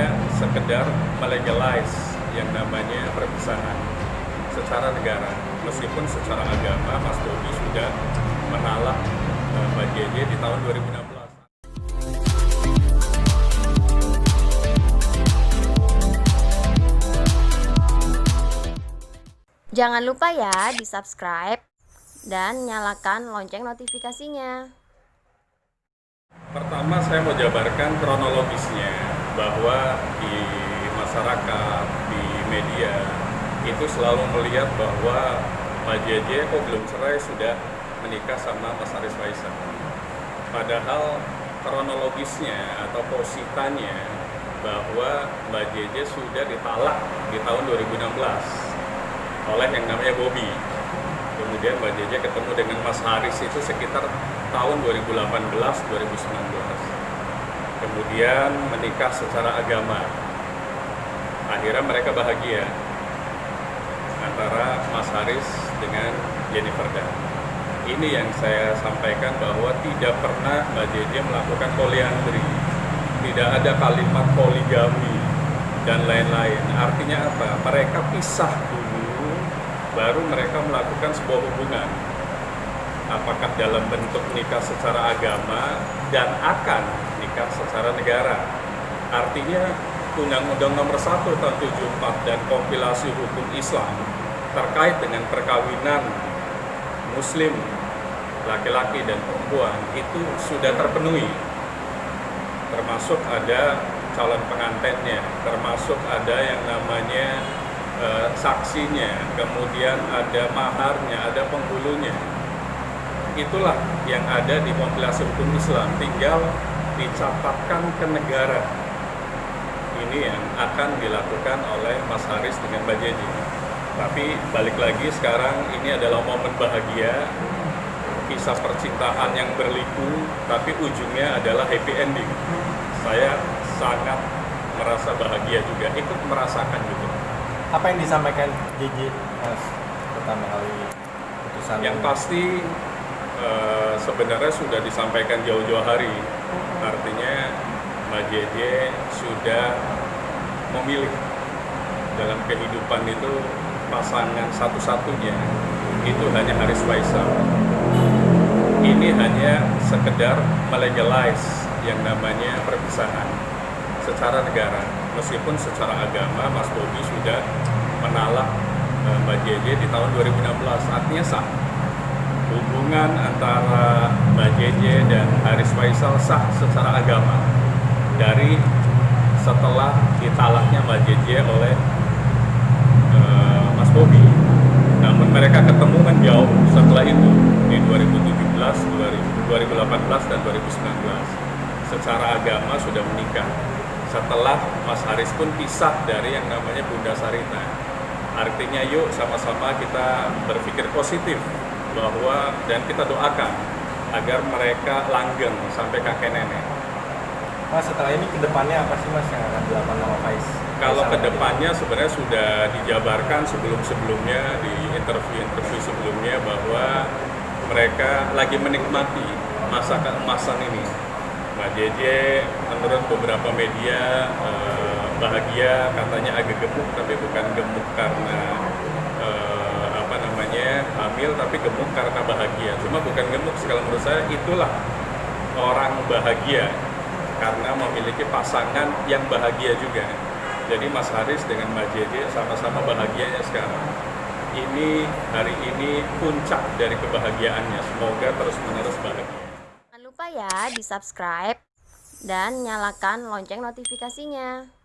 hanya sekedar melegalize yang namanya perpisahan secara negara. Meskipun secara agama Mas Bobi sudah menalak Mbak JJ di tahun 2016. Jangan lupa ya di-subscribe dan nyalakan lonceng notifikasinya. Pertama saya mau jabarkan kronologisnya bahwa di masyarakat, di media itu selalu melihat bahwa Mbak JJ kok belum cerai sudah menikah sama Mas Haris Faisal. Padahal kronologisnya atau positanya bahwa Mbak JJ sudah ditalak di tahun 2016 oleh yang namanya Bobi. Kemudian Mbak JJ ketemu dengan Mas Haris itu sekitar tahun 2018-2019. Kemudian menikah secara agama. Akhirnya mereka bahagia antara Mas Haris dengan Jennifer Dunn. Ini yang saya sampaikan bahwa tidak pernah Mbak JJ melakukan poliandri. Tidak ada kalimat poligami dan lain-lain. Artinya apa? Mereka pisah dulu, baru mereka melakukan sebuah hubungan. Apakah dalam bentuk nikah secara agama dan akan nikah secara negara. Artinya Undang-Undang Nomor 1 Tahun 74 dan kompilasi hukum Islam terkait dengan perkawinan Muslim laki-laki dan perempuan itu sudah terpenuhi. Termasuk ada calon pengantinnya, termasuk ada yang namanya saksinya, kemudian ada maharnya, ada penghulunya. Itulah yang ada di kompilasi hukum Islam, tinggal dicatatkan ke negara. Ini yang akan dilakukan oleh Mas Haris dengan Mbak JJ. Tapi balik lagi sekarang ini adalah momen bahagia, kisah percintaan yang berliku, tapi ujungnya adalah happy ending. Saya sangat merasa bahagia juga, ikut merasakan juga. Apa yang disampaikan JJ Mas pertama kali putusan? Yang pasti sebenarnya sudah disampaikan jauh-jauh hari. Artinya Mbak JJ sudah memilih dalam kehidupan itu pasangan satu-satunya itu hanya Haris Faisal. Ini hanya sekedar melegalize yang namanya perpisahan secara negara. Meskipun secara agama Mas Bobi sudah menalak Mbak JJ di tahun 2016, artinya sah. Hubungan antara Mbak JJ dan Haris Faisal sah secara agama dari setelah ditalaknya Mbak JJ oleh Mas Bobi. Namun mereka ketemu kan jauh setelah itu di 2017, 2018 dan 2019. Secara agama sudah menikah. Setelah Mas Haris pun pisah dari yang namanya Bunda Sarita. Artinya yuk sama-sama kita berpikir positif bahwa dan kita doakan agar mereka langgeng sampai kakek nenek. Mas, setelah ini kedepannya apa sih Mas yang akan dilakukan sama Faiz? Kalau kedepannya sebenarnya sudah dijabarkan sebelum-sebelumnya di interview sebelumnya bahwa mereka lagi menikmati masa keemasan ini. Mbak JJ menurut beberapa media bahagia, katanya agak gemuk, tapi bukan gemuk karena hamil, tapi gemuk karena bahagia. Cuma bukan gemuk, kalau menurut saya itulah orang bahagia karena memiliki pasangan yang bahagia juga. Jadi Mas Haris dengan Mbak JJ sama-sama bahagianya sekarang. Ini hari ini puncak dari kebahagiaannya. Semoga terus-menerus bahagia. Jangan lupa ya di-subscribe dan nyalakan lonceng notifikasinya.